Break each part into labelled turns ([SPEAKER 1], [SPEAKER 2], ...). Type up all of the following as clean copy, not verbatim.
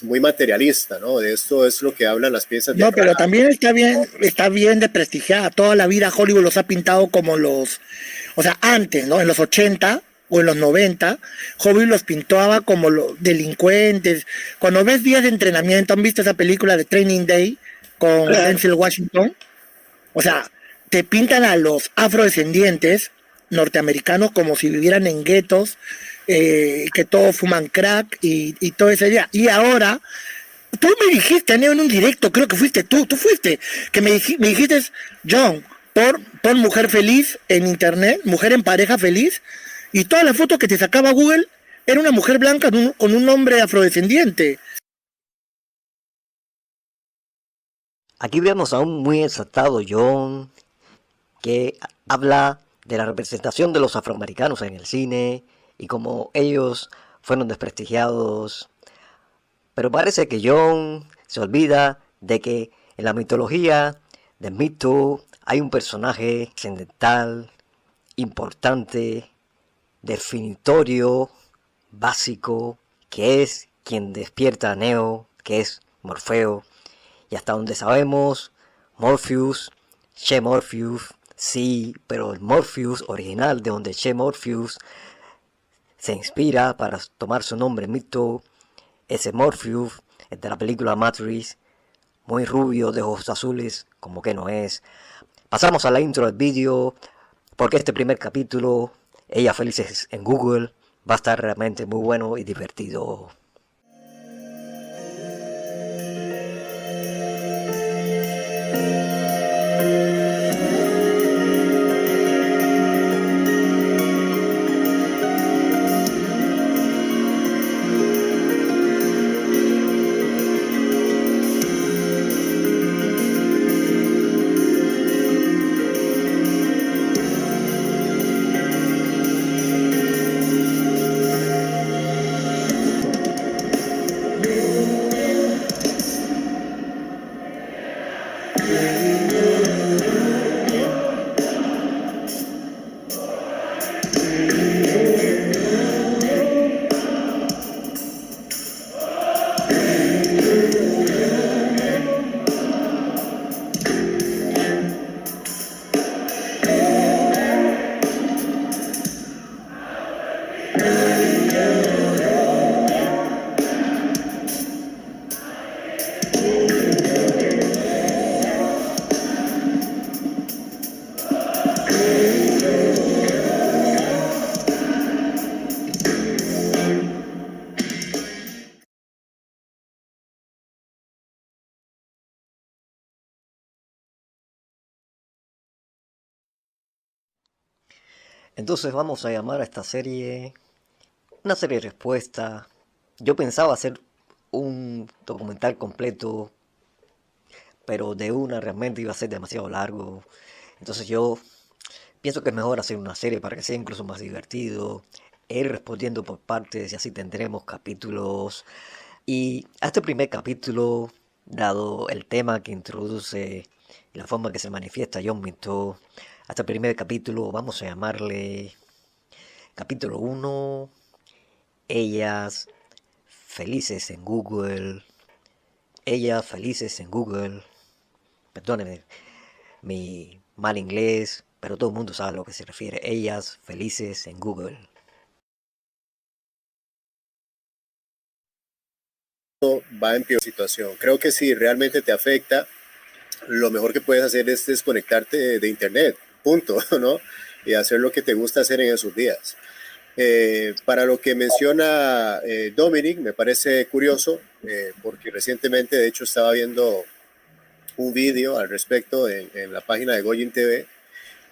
[SPEAKER 1] muy materialista, ¿no? De esto es lo que hablan las piezas de
[SPEAKER 2] No, pero
[SPEAKER 1] arte.
[SPEAKER 2] también está bien desprestigiada. Toda la vida Hollywood los ha pintado como o sea, antes, ¿no? En los 80 o en los 90, Hollywood los pintaba como los delincuentes. Cuando ves Días de Entrenamiento, ¿han visto esa película de Training Day con
[SPEAKER 1] Claro.
[SPEAKER 2] Denzel Washington? O sea, te pintan a los afrodescendientes norteamericanos como si vivieran en guetos, que todos fuman crack y todo ese día. Y ahora tú me dijiste, Neo, en un directo, creo que fuiste tú fuiste, que me dijiste, John, pon mujer feliz en internet, mujer en pareja feliz, y toda la foto que te sacaba Google era una mujer blanca con un hombre afrodescendiente.
[SPEAKER 3] Aquí vemos a un muy exaltado John que habla de la representación de los afroamericanos en el cine y cómo ellos fueron desprestigiados. Pero parece que John se olvida de que en la mitología de mito hay un personaje trascendental, importante, definitorio, básico, que es quien despierta a Neo, que es Morfeo. Y hasta donde sabemos, Morpheus, Che Morpheus, sí, pero el Morpheus original, de donde Che Morpheus se inspira para tomar su nombre mito, ese Morpheus, el de la película Matrix, muy rubio, de ojos azules, como que no es. Pasamos a la intro del vídeo, porque este primer capítulo, Ella Felices en Google, va a estar realmente muy bueno y divertido. Entonces vamos a llamar a esta serie una serie de respuesta. Yo pensaba hacer un documental completo, pero de una realmente iba a ser demasiado largo. Entonces yo pienso que es mejor hacer una serie para que sea incluso más divertido, e ir respondiendo por partes y así tendremos capítulos. Y a este primer capítulo, dado el tema que introduce y la forma que se manifiesta John Minto, a este primer capítulo vamos a llamarle capítulo 1, Ellas Felices en Google. Ellas Felices en Google. Perdónenme mi mal inglés, pero todo el mundo sabe a lo que se refiere. Ellas Felices en Google.
[SPEAKER 1] Va en peor situación. Creo que si realmente te afecta, lo mejor que puedes hacer es desconectarte de internet, punto, ¿no? Y hacer lo que te gusta hacer en esos días. Para lo que menciona Dominic, me parece curioso, porque recientemente, de hecho, estaba viendo un vídeo al respecto en la página de Goyin TV,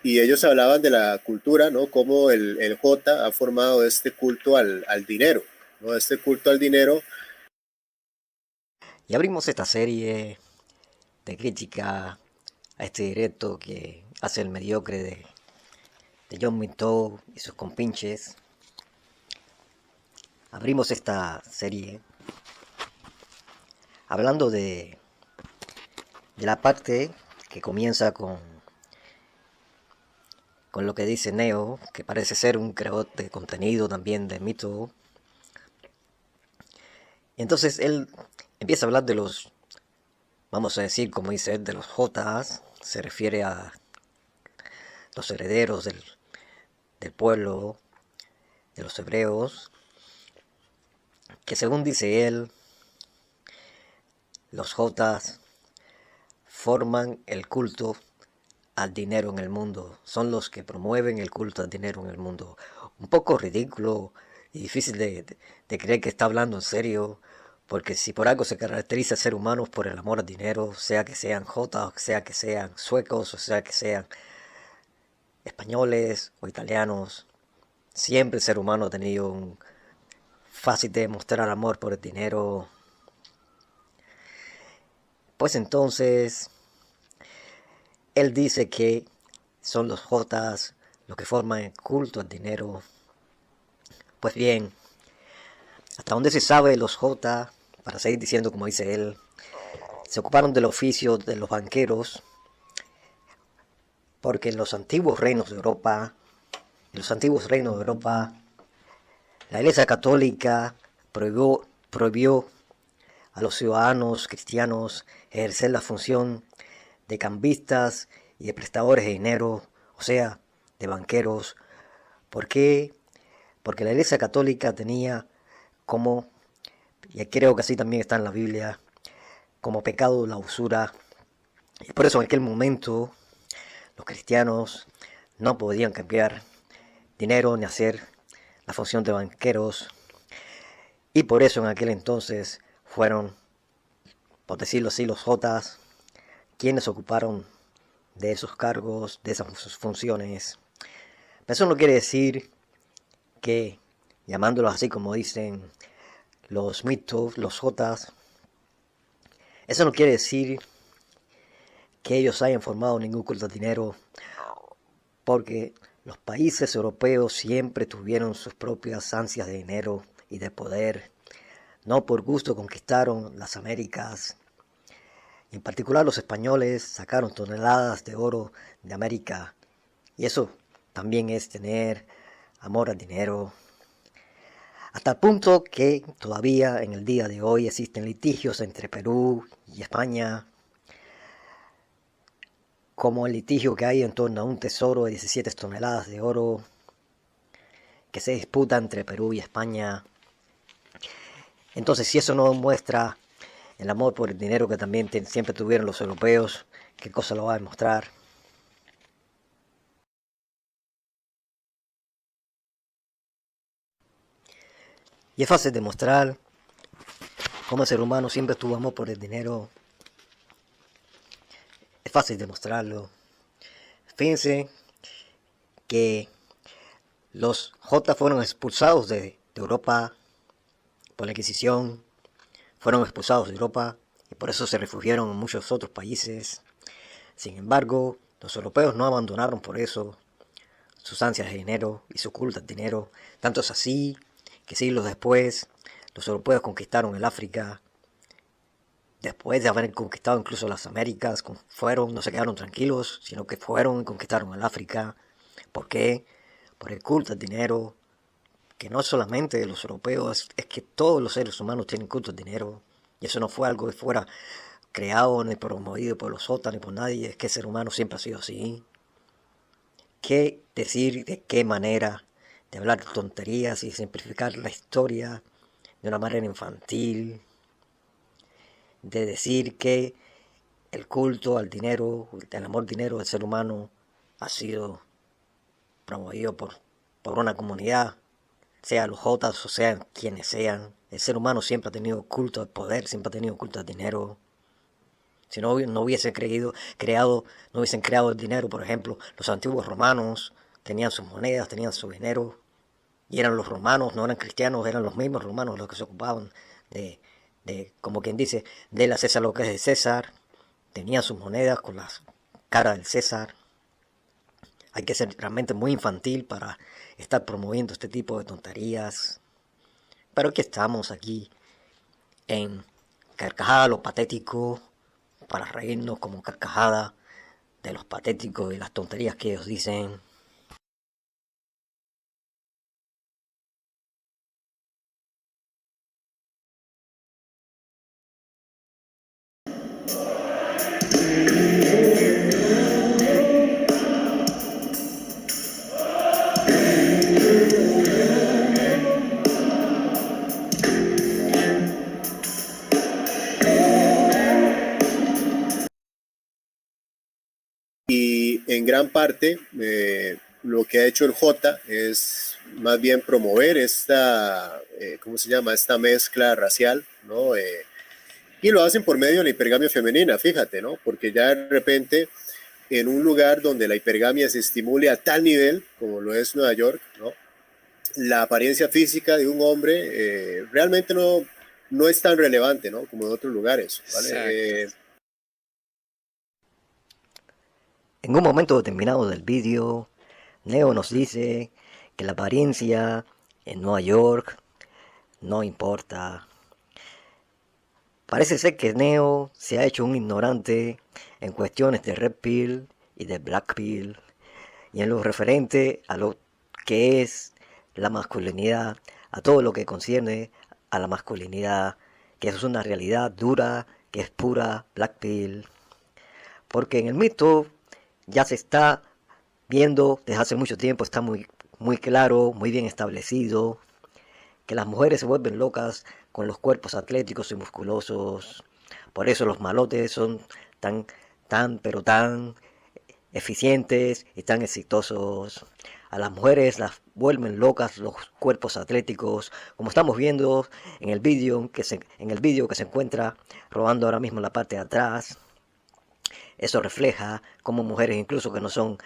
[SPEAKER 1] y ellos hablaban de la cultura, ¿no? Cómo el J ha formado este culto al dinero, ¿no? Este culto al dinero.
[SPEAKER 3] Y abrimos esta serie de crítica a este directo que hace el mediocre de John Minto y sus compinches. Abrimos esta serie hablando de la parte que comienza con lo que dice Neo, que parece ser un creador de contenido también de mito. Y entonces él empieza a hablar de los, vamos a decir, como dice él, de los Jotas, se refiere a los herederos del pueblo, de los hebreos, que según dice él, los Jotas forman el culto al dinero en el mundo, son los que promueven el culto al dinero en el mundo. Un poco ridículo y difícil de creer que está hablando en serio, porque si por algo se caracteriza al ser humano por el amor al dinero, sea que sean jotas, sea que sean suecos, o sea que sean españoles o italianos, siempre el ser humano ha tenido un fácil de mostrar amor por el dinero. Pues entonces él dice que son los jotas los que forman el culto al dinero. Pues bien, hasta donde se sabe, los jotas, para seguir diciendo como dice él, se ocuparon del oficio de los banqueros, porque en los antiguos reinos de Europa, la Iglesia Católica prohibió a los ciudadanos cristianos ejercer la función de cambistas y de prestadores de dinero, o sea, de banqueros. ¿Por qué? Porque la Iglesia Católica tenía como, y creo que así también está en la Biblia, como pecado la usura. Y por eso en aquel momento los cristianos no podían cambiar dinero ni hacer la función de banqueros. Y por eso en aquel entonces fueron, por decirlo así, los jotas quienes ocuparon de esos cargos, de esas funciones. Pero eso no quiere decir que, llamándolos así como dicen los mitos, los jotas, eso no quiere decir que ellos hayan formado ningún culto al dinero, porque los países europeos siempre tuvieron sus propias ansias de dinero y de poder. No por gusto conquistaron las Américas. En particular los españoles sacaron toneladas de oro de América. Y eso también es tener amor al dinero. Hasta el punto que todavía en el día de hoy existen litigios entre Perú y España, como el litigio que hay en torno a un tesoro de 17 toneladas de oro que se disputa entre Perú y España. Entonces, si eso no muestra el amor por el dinero que también siempre tuvieron los europeos, ¿qué cosa lo va a demostrar? Y es fácil demostrar cómo el ser humano siempre tuvo amor por el dinero. Es fácil demostrarlo. Fíjense que los Jotas fueron expulsados de Europa por la Inquisición, fueron expulsados de Europa y por eso se refugiaron en muchos otros países. Sin embargo, los europeos no abandonaron por eso sus ansias de dinero y su culto al dinero. Tanto es así que siglos después, los europeos conquistaron el África. Después de haber conquistado incluso las Américas, no se quedaron tranquilos, sino que fueron y conquistaron el África. ¿Por qué? Por el culto al dinero, que no solamente de los europeos, es que todos los seres humanos tienen culto al dinero. Y eso no fue algo que fuera creado ni promovido por los Jotas ni por nadie, es que el ser humano siempre ha sido así. ¿Qué decir, de qué manera, de hablar tonterías y simplificar la historia de una manera infantil, de decir que el culto al dinero, el amor al dinero del ser humano ha sido promovido por una comunidad, sea los Jotas o sean quienes sean? El ser humano siempre ha tenido culto al poder, siempre ha tenido culto al dinero. Si no hubiesen no hubiesen creado el dinero, por ejemplo, los antiguos romanos tenían sus monedas, tenían su dinero, y eran los romanos, no eran cristianos, eran los mismos romanos los que se ocupaban de como quien dice, de César lo que es de César, tenían sus monedas con las caras del César. Hay que ser realmente muy infantil para estar promoviendo este tipo de tonterías. Pero aquí estamos, aquí, en carcajada lo patético, para reírnos como carcajada de los patéticos y las tonterías que ellos dicen.
[SPEAKER 1] Y en gran parte lo que ha hecho el J es más bien promover esta, ¿cómo se llama? Esta mezcla racial, ¿no? Y lo hacen por medio de la hipergamia femenina, fíjate, ¿no? Porque ya de repente en un lugar donde la hipergamia se estimule a tal nivel, como lo es Nueva York, ¿no? La apariencia física de un hombre realmente no es tan relevante, ¿no? Como en otros lugares, ¿vale?
[SPEAKER 3] En un momento determinado del vídeo, Neo nos dice que la apariencia en Nueva York no importa. Parece ser que Neo se ha hecho un ignorante en cuestiones de Red Pill y de Black Pill y en lo referente a lo que es la masculinidad, a todo lo que concierne a la masculinidad, que es una realidad dura, que es pura Black Pill. Porque en el mito ya se está viendo desde hace mucho tiempo, está muy claro, muy bien establecido, que las mujeres se vuelven locas con los cuerpos atléticos y musculosos. Por eso los malotes son pero tan eficientes y tan exitosos. A las mujeres las vuelven locas los cuerpos atléticos, como estamos viendo en el vídeo que se encuentra rodando ahora mismo en la parte de atrás. Eso refleja cómo mujeres incluso que no son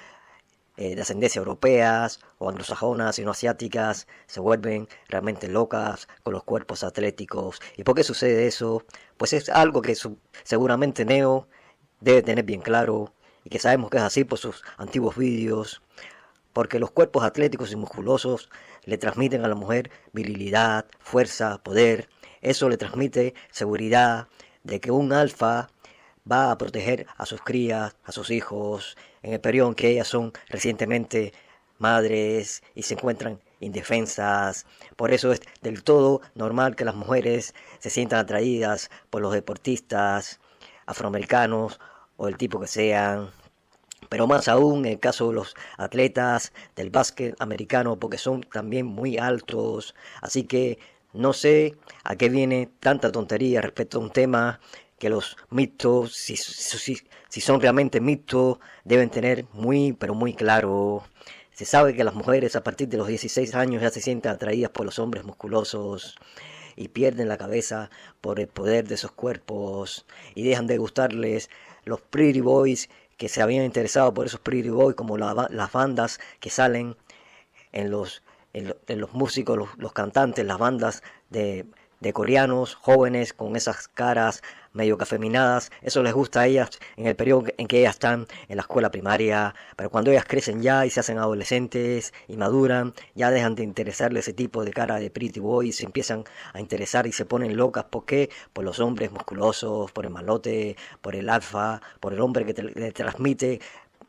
[SPEAKER 3] de ascendencia europeas o anglosajonas, sino asiáticas, se vuelven realmente locas con los cuerpos atléticos. ¿Y por qué sucede eso? Pues es algo que seguramente Neo debe tener bien claro y que sabemos que es así por sus antiguos vídeos, porque los cuerpos atléticos y musculosos le transmiten a la mujer virilidad, fuerza, poder. Eso le transmite seguridad de que un alfa va a proteger a sus crías, a sus hijos, en el periodo en que ellas son recientemente madres y se encuentran indefensas. Por eso es del todo normal que las mujeres se sientan atraídas por los deportistas afroamericanos o el tipo que sean. Pero más aún en el caso de los atletas del básquet americano, porque son también muy altos. Así que no sé a qué viene tanta tontería respecto a un tema que los mitos, si son realmente mitos, deben tener pero muy claro. Se sabe que las mujeres a partir de los 16 años ya se sienten atraídas por los hombres musculosos y pierden la cabeza por el poder de esos cuerpos y dejan de gustarles los pretty boys que se habían interesado por esos pretty boys, como las bandas que salen en los músicos, los cantantes, las bandas de coreanos jóvenes con esas caras medio que afeminadas. Eso les gusta a ellas en el periodo en que ellas están en la escuela primaria, pero cuando ellas crecen ya y se hacen adolescentes y maduran, ya dejan de interesarle ese tipo de cara de pretty boy y se empiezan a interesar y se ponen locas. ¿Por qué? Por los hombres musculosos, por el malote, por el alfa, por el hombre que le transmite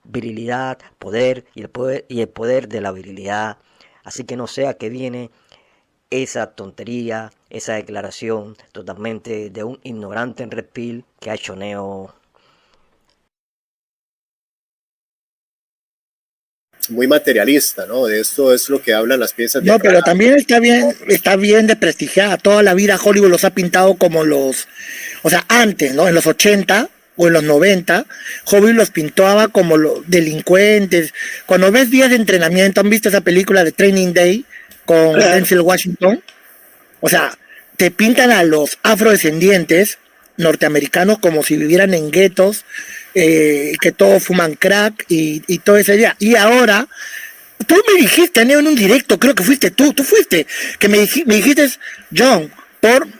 [SPEAKER 3] virilidad, poder y el poder de la virilidad. Así que no sé a qué viene esa tontería, esa declaración totalmente de un ignorante en Red Pill que ha hecho Neo.
[SPEAKER 1] Muy materialista, ¿no? De esto es lo que hablan las piezas de
[SPEAKER 2] No, pero
[SPEAKER 1] Abraham.
[SPEAKER 2] también está bien de prestigiar. Toda la vida Hollywood los ha pintado como o sea, antes, ¿no? En los 80 o en los 90, Hollywood los pintaba como los delincuentes. Cuando ves días de entrenamiento, ¿han visto esa película de Training Day con Denzel Washington? O sea, te pintan a los afrodescendientes norteamericanos como si vivieran en guetos, que todos fuman crack y todo ese día. Y ahora, tú me dijiste, Neo, en un directo, creo que fuiste tú fuiste, que me dijiste, John,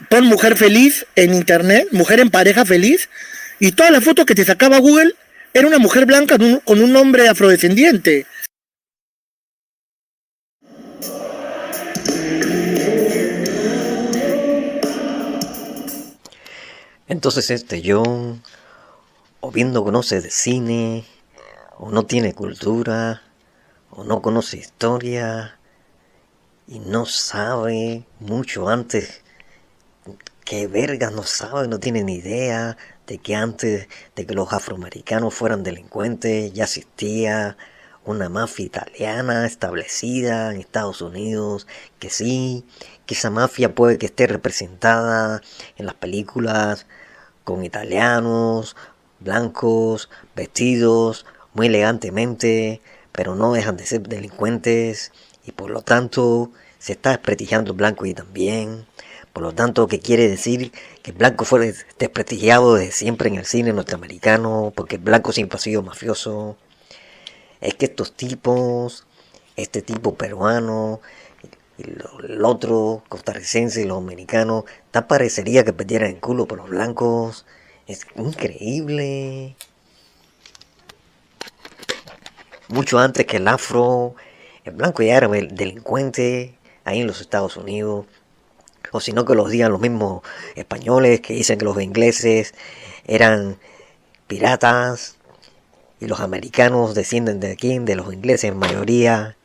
[SPEAKER 2] pon mujer feliz en internet, mujer en pareja feliz, y toda la foto que te sacaba Google era una mujer blanca con un hombre afrodescendiente.
[SPEAKER 3] Entonces John, o bien no conoce de cine, o no tiene cultura, o no conoce historia, y no sabe mucho antes. Qué verga, no sabe, no tiene ni idea de que antes de que los afroamericanos fueran delincuentes ya existía una mafia italiana establecida en Estados Unidos, que sí, que esa mafia puede que esté representada en las películas con italianos, blancos, vestidos muy elegantemente, pero no dejan de ser delincuentes y por lo tanto se está desprestigiando el blanco y también. Por lo tanto, ¿qué quiere decir? Que el blanco fue desprestigiado desde siempre en el cine norteamericano, porque el blanco siempre ha sido mafioso. Es que estos tipos, este tipo peruano, y el otro costarricense y los americanos, tan parecería que perdieran el culo por los blancos. Es increíble. Mucho antes que el afro, el blanco ya era delincuente ahí en los Estados Unidos. O si no que los digan los mismos españoles que dicen que los ingleses eran piratas y los americanos descienden de quién, de los ingleses en mayoría,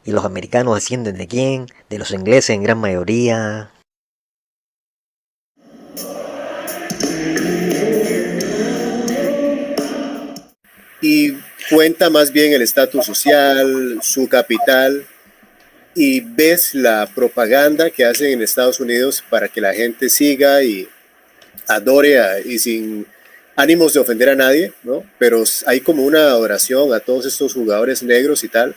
[SPEAKER 3] y los americanos descienden de quién, de los ingleses en gran mayoría.
[SPEAKER 1] Y cuenta más bien el estatus social, su capital, y ves la propaganda que hacen en Estados Unidos para que la gente siga y adore y sin ánimos de ofender a nadie, ¿no? Pero hay como una adoración a todos estos jugadores negros y tal.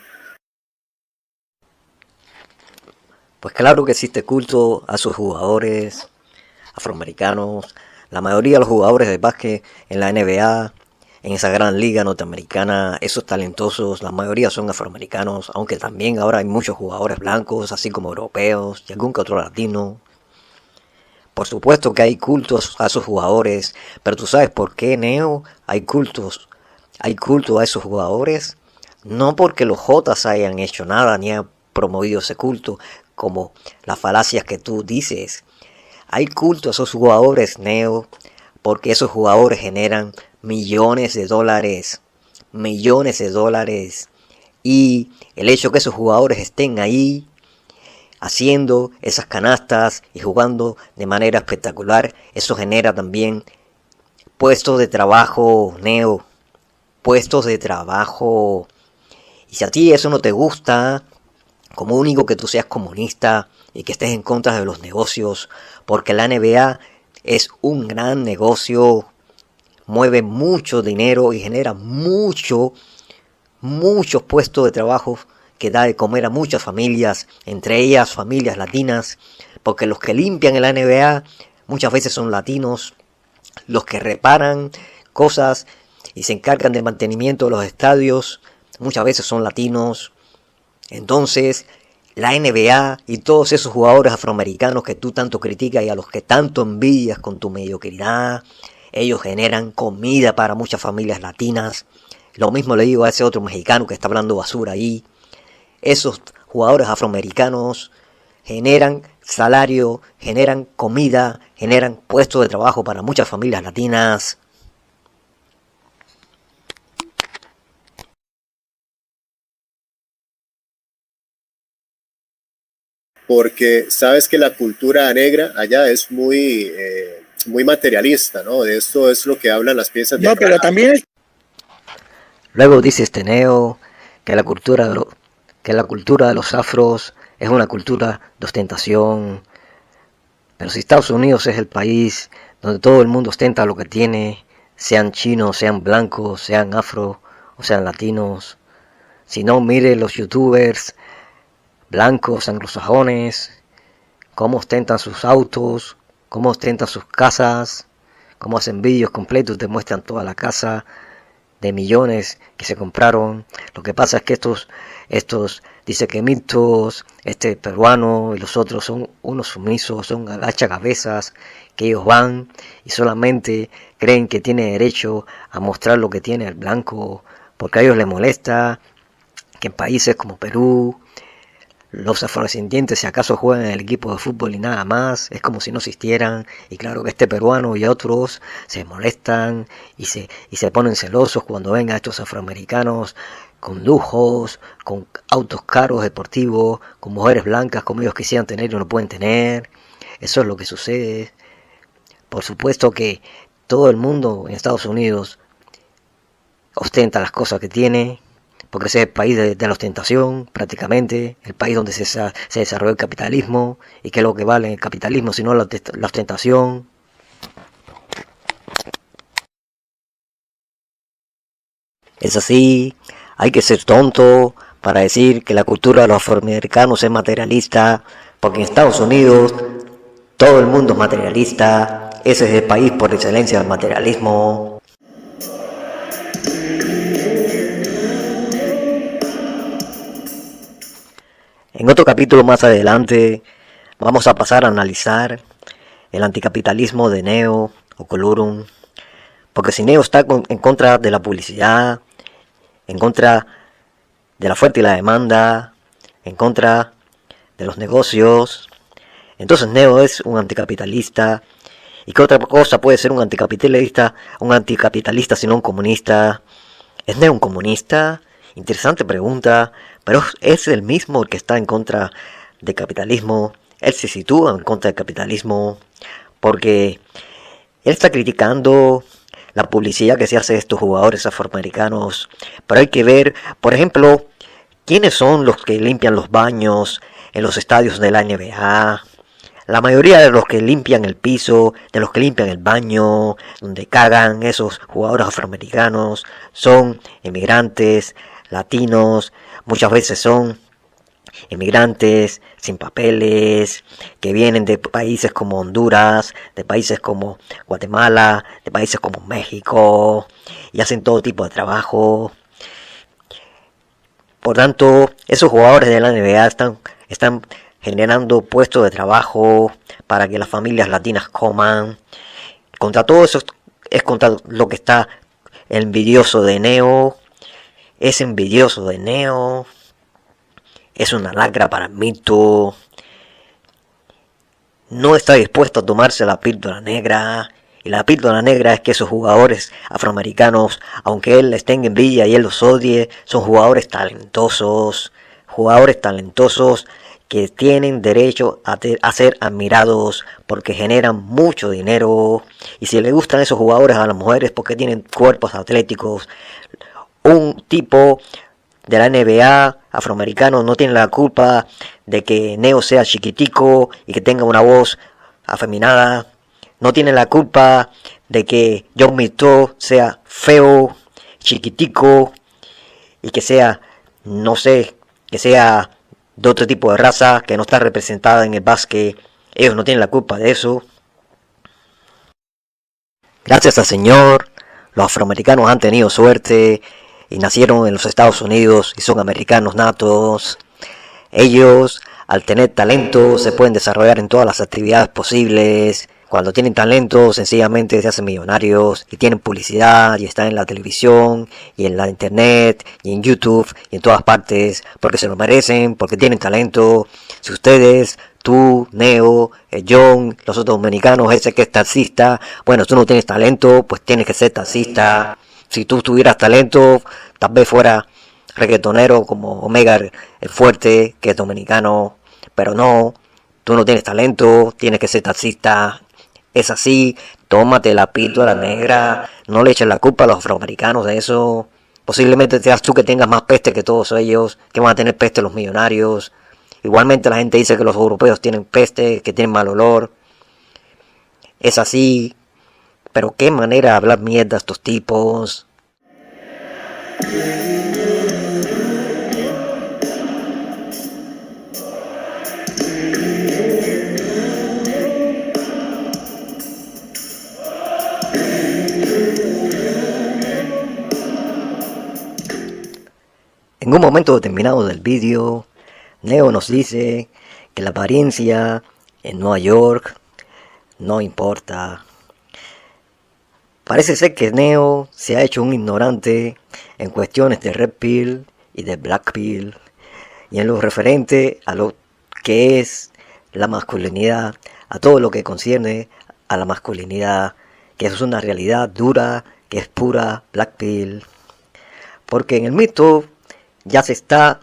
[SPEAKER 3] Pues claro que existe culto a sus jugadores afroamericanos. La mayoría de los jugadores de básquet en la NBA, en esa gran liga norteamericana, esos talentosos, la mayoría son afroamericanos, aunque también ahora hay muchos jugadores blancos, así como europeos y algún que otro latino. Por supuesto que hay cultos a esos jugadores, pero tú sabes por qué, Neo, hay culto a esos jugadores. No porque los Jotas hayan hecho nada ni han promovido ese culto, como las falacias que tú dices. Hay culto a esos jugadores, Neo, porque esos jugadores generan millones de dólares. Y el hecho que esos jugadores estén ahí haciendo esas canastas y jugando de manera espectacular, eso genera también puestos de trabajo, Neo, puestos de trabajo. Y si a ti eso no te gusta, como único que tú seas comunista y que estés en contra de los negocios, porque la NBA es un gran negocio, mueve mucho dinero y genera muchos puestos de trabajo que da de comer a muchas familias, entre ellas familias latinas, porque los que limpian en la NBA muchas veces son latinos, los que reparan cosas y se encargan del mantenimiento de los estadios muchas veces son latinos. Entonces, la NBA y todos esos jugadores afroamericanos que tú tanto criticas y a los que tanto envidias con tu mediocridad, ellos generan comida para muchas familias latinas. Lo mismo le digo a ese otro mexicano que está hablando basura ahí. Esos jugadores afroamericanos generan salario, generan comida, generan puestos de trabajo para muchas familias latinas.
[SPEAKER 1] Porque sabes que la cultura negra allá es muy materialista, ¿no? De esto es lo que hablan las piezas de
[SPEAKER 2] No, pero
[SPEAKER 1] rap.
[SPEAKER 2] también
[SPEAKER 3] Luego dice este Neo que que la cultura de los afros es una cultura de ostentación. Pero si Estados Unidos es el país donde todo el mundo ostenta lo que tiene, sean chinos, sean blancos, sean afro o sean latinos. Si no, mire los youtubers blancos, anglosajones, cómo ostentan sus autos, cómo ostentan sus casas, cómo hacen vídeos completos, te muestran toda la casa de millones que se compraron. Lo que pasa es que estos dice que mitos, este peruano y los otros son unos sumisos, son agachacabezas, que ellos van y solamente creen que tiene derecho a mostrar lo que tiene el blanco, porque a ellos les molesta que en países como Perú los afrodescendientes si acaso juegan en el equipo de fútbol y nada más, es como si no existieran. Y claro que este peruano y otros se molestan y se ponen celosos cuando ven a estos afroamericanos con lujos, con autos caros deportivos, con mujeres blancas como ellos quisieran tener y no pueden tener. Eso es lo que sucede. Por supuesto que todo el mundo en Estados Unidos ostenta las cosas que tiene, porque ese es el país de la ostentación, prácticamente, el país donde se desarrolló el capitalismo, y que es lo que vale el capitalismo, sino la ostentación. Es así, hay que ser tonto para decir que la cultura de los afroamericanos es materialista, porque en Estados Unidos todo el mundo es materialista, ese es el país por excelencia del materialismo. En otro capítulo más adelante vamos a pasar a analizar el anticapitalismo de Neo o Colurum, porque si Neo está en contra de la publicidad, en contra de la oferta y la demanda, en contra de los negocios, entonces Neo es un anticapitalista. ¿Y qué otra cosa puede ser un anticapitalista? Un anticapitalista sino un comunista. ¿Es Neo un comunista? Interesante pregunta, pero es el mismo el que está en contra del capitalismo. Él se sitúa en contra del capitalismo porque él está criticando la publicidad que se hace de estos jugadores afroamericanos. Pero hay que ver, por ejemplo, quiénes son los que limpian los baños en los estadios de la NBA. La mayoría de los que limpian el piso, de los que limpian el baño, donde cagan esos jugadores afroamericanos, son inmigrantes, latinos, muchas veces son inmigrantes sin papeles, que vienen de países como Honduras, de países como Guatemala, de países como México, y hacen todo tipo de trabajo. Por tanto, esos jugadores de la NBA están generando puestos de trabajo para que las familias latinas coman. Contra todo eso es contra lo que está el envidioso de Neo. Es envidioso de Neo. Es una lacra para el mito. No está dispuesto a tomarse la píldora negra. Y la píldora negra es que esos jugadores afroamericanos, aunque él les tenga envidia y él los odie, son jugadores talentosos. Jugadores talentosos que tienen derecho a ser admirados porque generan mucho dinero. Y si le gustan esos jugadores a las mujeres porque tienen cuerpos atléticos, un tipo de la NBA afroamericano no tiene la culpa de que Neo sea chiquitico y que tenga una voz afeminada. No tiene la culpa de que John Mito sea feo, chiquitico y que sea, no sé, que sea de otro tipo de raza que no está representada en el básquet. Ellos no tienen la culpa de eso. Gracias al Señor, los afroamericanos han tenido suerte y nacieron en los Estados Unidos y son americanos natos. Ellos, al tener talento, se pueden desarrollar en todas las actividades posibles. Cuando tienen talento, sencillamente se hacen millonarios y tienen publicidad y están en la televisión y en la internet y en YouTube y en todas partes porque se lo merecen, porque tienen talento. Si ustedes, tú, Neo, John, los otros dominicanos, ese que es taxista, bueno, tú no tienes talento, pues tienes que ser taxista. Si tú tuvieras talento, tal vez fuera reggaetonero como Omega el Fuerte, que es dominicano, pero no, tú no tienes talento, tienes que ser taxista. Es así, tómate la píldora negra, no le eches la culpa a los afroamericanos de eso. Posiblemente seas tú que tengas más peste que todos ellos, que van a tener peste los millonarios. Igualmente la gente dice que los europeos tienen peste, que tienen mal olor. Es así, pero qué manera de hablar mierda a estos tipos. En un momento determinado del vídeo, Neo nos dice que la apariencia en Nueva York no importa. Parece ser que Neo se ha hecho un ignorante en cuestiones de Red Pill y de Black Pill y en lo referente a lo que es la masculinidad, a todo lo que concierne a la masculinidad, que eso es una realidad dura, que es pura Black Pill. Porque en el mito ya se está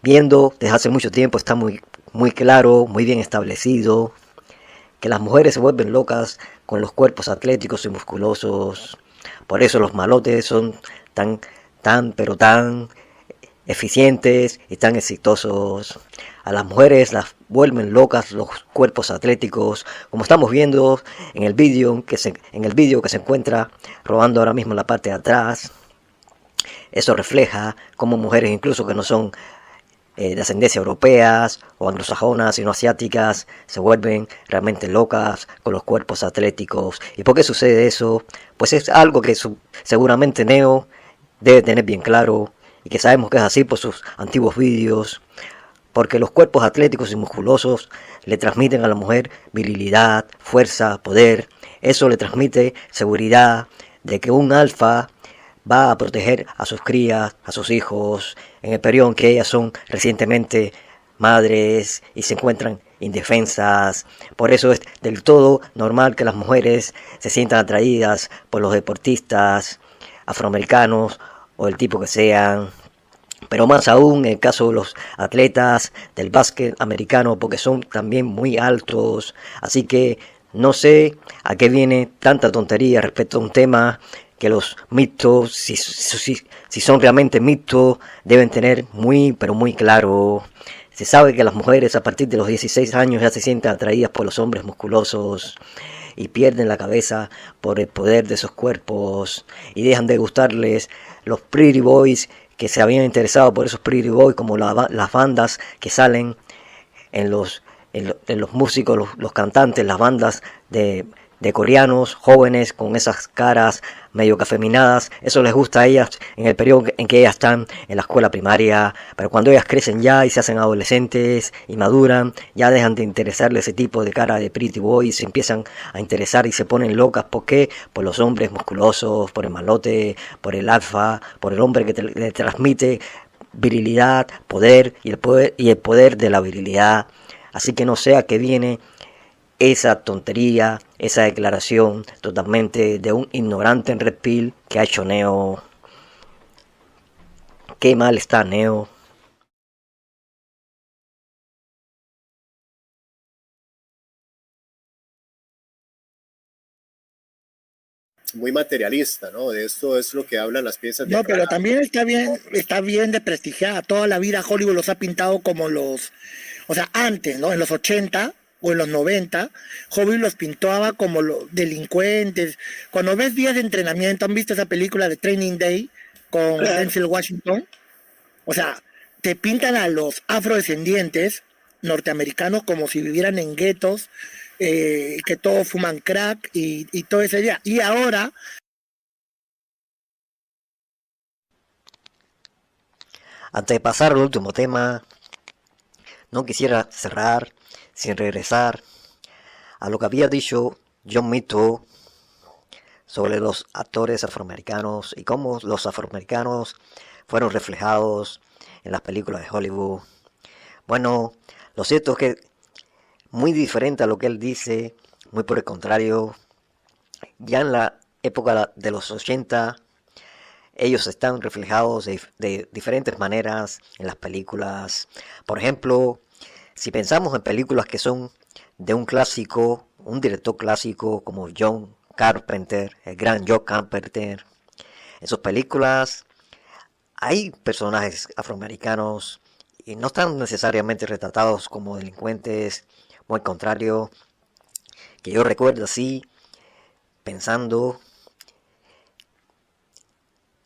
[SPEAKER 3] viendo desde hace mucho tiempo, está muy claro, muy bien establecido, que las mujeres se vuelven locas con los cuerpos atléticos y musculosos. Por eso los malotes son pero tan eficientes y tan exitosos. A las mujeres las vuelven locas los cuerpos atléticos, como estamos viendo en el vídeo que se encuentra rodando ahora mismo en la parte de atrás. Eso refleja cómo mujeres incluso que no son de ascendencia europeas o anglosajonas, sino asiáticas, se vuelven realmente locas con los cuerpos atléticos. ¿Y por qué sucede eso? Pues es algo que seguramente Neo debe tener bien claro, y que sabemos que es así por sus antiguos vídeos, porque los cuerpos atléticos y musculosos le transmiten a la mujer virilidad, fuerza, poder. Eso le transmite seguridad de que un alfa va a proteger a sus crías, a sus hijos, en el periodo en que ellas son recientemente madres y se encuentran indefensas. Por eso es del todo normal que las mujeres se sientan atraídas por los deportistas afroamericanos o el tipo que sean, pero más aún en el caso de los atletas del básquet americano, porque son también muy altos. Así que no sé a qué viene tanta tontería respecto a un tema que los mitos, si son realmente mitos, deben tener pero muy claro. Se sabe que las mujeres a partir de los 16 años ya se sienten atraídas por los hombres musculosos y pierden la cabeza por el poder de esos cuerpos y dejan de gustarles los pretty boys que se habían interesado por esos pretty boys, como las bandas que salen en los músicos, los cantantes, las bandas de coreanos jóvenes con esas caras medio que afeminadas. Eso les gusta a ellas en el periodo en que ellas están en la escuela primaria, pero cuando ellas crecen ya y se hacen adolescentes y maduran, ya dejan de interesarle ese tipo de cara de pretty boy y se empiezan a interesar y se ponen locas. ¿Por qué? Por los hombres musculosos, por el malote, por el alfa, por el hombre que le transmite virilidad, poder y el poder de la virilidad. Así que no sé a qué viene esa tontería, esa declaración totalmente de un ignorante en Red Pill que ha hecho Neo. Qué mal está Neo.
[SPEAKER 1] Muy materialista, ¿no? De esto es lo que hablan las piezas de
[SPEAKER 2] No, pero
[SPEAKER 1] Crack.
[SPEAKER 2] también está bien desprestigiada. Toda la vida Hollywood los ha pintado como o sea, antes, ¿no? En los 80 o en los 90, Hollywood los pintaba como los delincuentes. Cuando ves días de entrenamiento, ¿han visto esa película de Training Day con Denzel Washington? O sea, te pintan a los afrodescendientes norteamericanos como si vivieran en guetos, que todos fuman crack y todo ese día. Y ahora
[SPEAKER 3] Antes de pasar al último tema, no quisiera cerrar sin regresar a lo que había dicho John Mito sobre los actores afroamericanos y cómo los afroamericanos fueron reflejados en las películas de Hollywood. Bueno, lo cierto es que muy diferente a lo que él dice, muy por el contrario, ya en la época de los 80, ellos están reflejados de diferentes maneras en las películas. Por ejemplo, si pensamos en películas que son de un clásico, un director clásico como John Carpenter, el gran John Carpenter, en sus películas hay personajes afroamericanos y no están necesariamente retratados como delincuentes, muy al contrario, que yo recuerdo así, pensando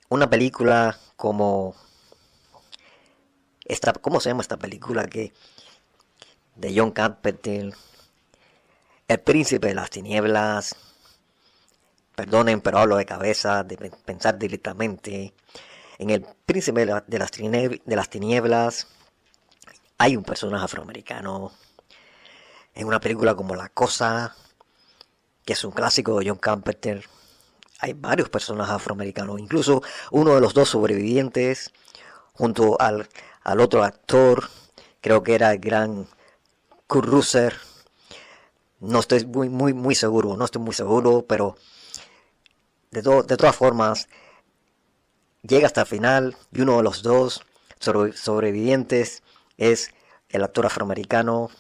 [SPEAKER 3] una película como esta, ¿cómo se llama esta película de John Carpenter? El Príncipe de las Tinieblas. Perdonen, pero hablo de cabeza, de pensar directamente. En El Príncipe de las Tinieblas hay un personaje afroamericano. En una película como La Cosa, que es un clásico de John Carpenter, hay varios personajes afroamericanos. Incluso uno de los dos sobrevivientes, junto al otro actor, creo que era el gran Kurt Russell. No estoy muy seguro, pero de todas formas, llega hasta el final y uno de los dos sobrevivientes es el actor afroamericano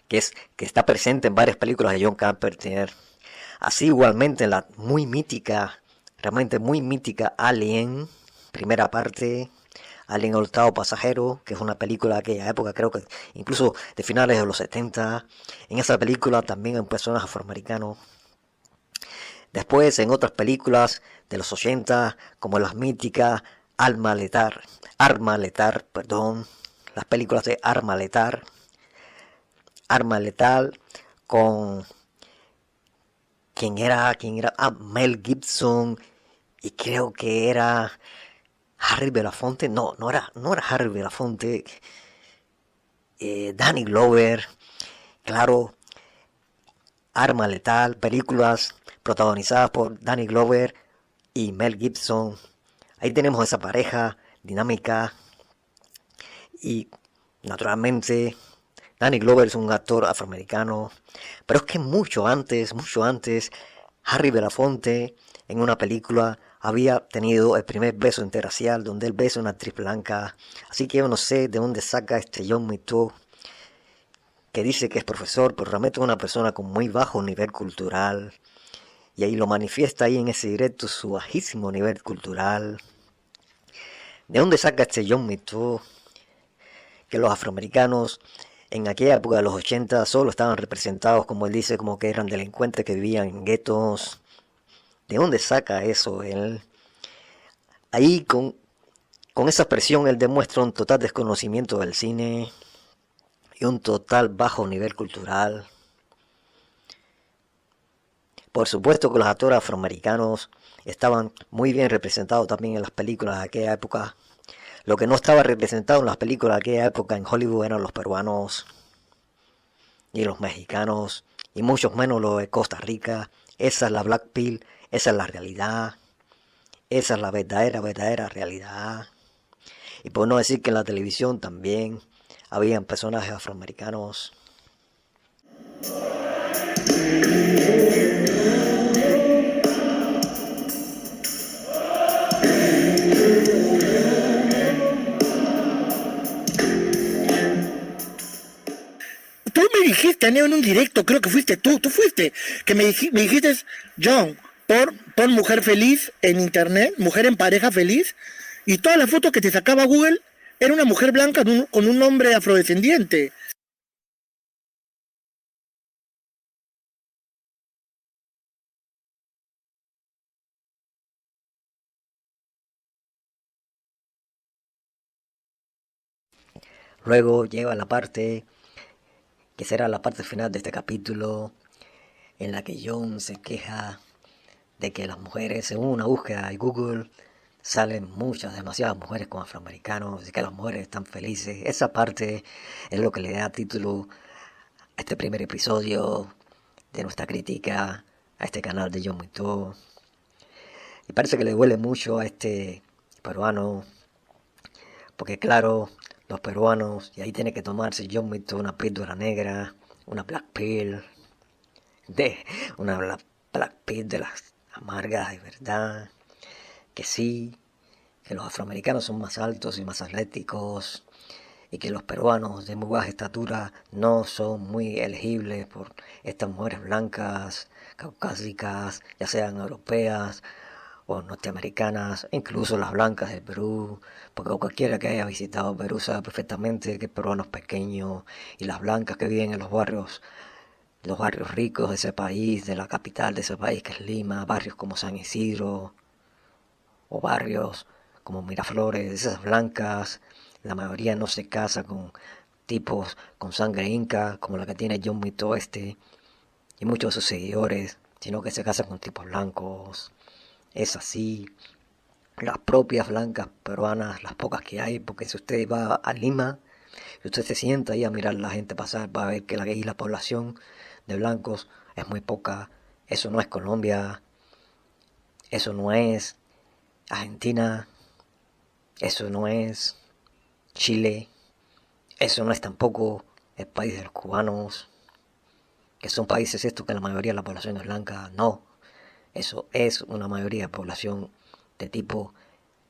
[SPEAKER 3] que está presente en varias películas de John Carpenter. Así igualmente la muy mítica, realmente muy mítica Alien, primera parte, Alien el octavo pasajero, que es una película de aquella época, creo que incluso de finales de los 70. En esa película también hay personas afroamericanos. Después en otras películas de los 80, como las míticas Arma Letal, perdón, las películas de Arma Letal con Mel Gibson, y creo que era Harry Belafonte, no era Harry Belafonte, Danny Glover, claro, Arma Letal, películas protagonizadas por Danny Glover y Mel Gibson. Ahí tenemos esa pareja dinámica y naturalmente Danny Glover es un actor afroamericano, pero es que mucho antes, Harry Belafonte en una película había tenido el primer beso interracial donde él besa a una actriz blanca. Así que yo no sé de dónde saca este John Mito, que dice que es profesor, pero realmente es una persona con muy bajo nivel cultural. Y ahí lo manifiesta ahí en ese directo su bajísimo nivel cultural. ¿De dónde saca este John Mito que los afroamericanos en aquella época de los 80 solo estaban representados, como él dice, como que eran delincuentes que vivían en guetos? ¿De dónde saca eso él? Ahí con esa expresión él demuestra un total desconocimiento del cine y un total bajo nivel cultural. Por supuesto que los actores afroamericanos estaban muy bien representados también en las películas de aquella época. Lo que no estaba representado en las películas de aquella época en Hollywood eran los peruanos y los mexicanos, y muchos menos los de Costa Rica. Esa es la Black Pill, esa es la realidad, esa es la verdadera realidad. Y por no decir que en la televisión también habían personajes afroamericanos.
[SPEAKER 2] Tú me dijiste, Neo, en un directo, creo que fuiste tú fuiste, que me dijiste, John, pon mujer feliz en internet, mujer en pareja feliz, y todas las fotos que te sacaba Google era una mujer blanca con un hombre afrodescendiente.
[SPEAKER 3] Luego llega la parte que será la parte final de este capítulo, en la que John se queja de que las mujeres, según una búsqueda de Google, salen demasiadas mujeres con afroamericanos, y que las mujeres están felices. Esa parte es lo que le da título a este primer episodio de nuestra crítica a este canal de John Mito. Y parece que le duele mucho a este peruano, porque claro, los peruanos, y ahí tiene que tomarse John Mito una píldora negra, una black pill, una black pill de las amargas de verdad, que sí, que los afroamericanos son más altos y más atléticos, y que los peruanos de muy baja estatura no son muy elegibles por estas mujeres blancas, caucásicas, ya sean europeas o norteamericanas, incluso las blancas de Perú, porque cualquiera que haya visitado Perú sabe perfectamente que el peruano es pequeño, y las blancas que viven en los barrios ricos de ese país, de la capital de ese país que es Lima, barrios como San Isidro o barrios como Miraflores, esas blancas, la mayoría no se casa con tipos con sangre inca como la que tiene John Mito y muchos de sus seguidores, sino que se casan con tipos blancos. Es así. Las propias blancas peruanas, las pocas que hay, porque si usted va a Lima, si usted se sienta ahí a mirar a la gente pasar, va a ver que la población de blancos es muy poca. Eso no es Colombia, eso no es Argentina, eso no es Chile, eso no es tampoco el país de los cubanos, que son países estos que la mayoría de la población es blanca. No, eso es una mayoría de población de tipo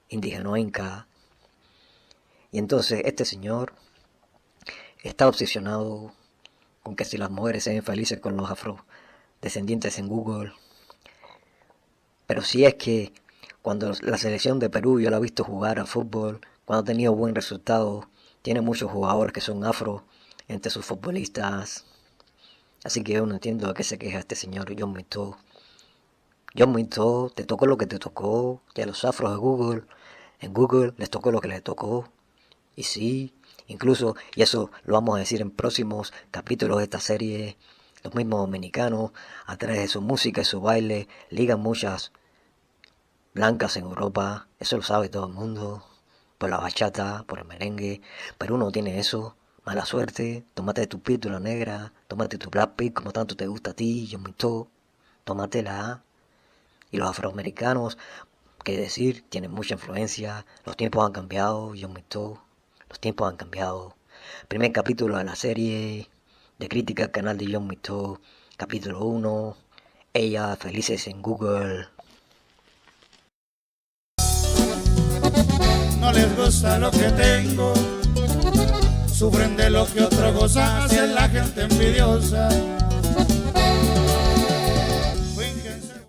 [SPEAKER 3] indígena inca. Y entonces este señor está obsesionado con que si las mujeres se ven felices con los afrodescendientes en Google, Pero sí es que cuando la selección de Perú yo la he visto jugar al fútbol, cuando ha tenido buen resultado, tiene muchos jugadores que son afro entre sus futbolistas. Así que yo no entiendo de qué se queja este señor John Minto. John Minto, te tocó lo que te tocó, y a los afros de Google, en Google les tocó lo que les tocó. Y sí, incluso, y eso lo vamos a decir en próximos capítulos de esta serie, los mismos dominicanos, a través de su música y su baile, ligan muchas blancas en Europa, eso lo sabe todo el mundo, por la bachata, por el merengue, pero uno tiene eso, mala suerte, tómate tu píldora negra, tómate tu Black Pink como tanto te gusta a ti, yo muy todo, tómatela. Y los afroamericanos, qué decir, tienen mucha influencia, los tiempos han cambiado, yo muy todo, los tiempos han cambiado. Primer capítulo de la serie, de crítica al canal de John Mito, capítulo 1, ella felices en Google.
[SPEAKER 4] No les gusta lo que tengo, sufren de lo que otro goza, así es la gente envidiosa.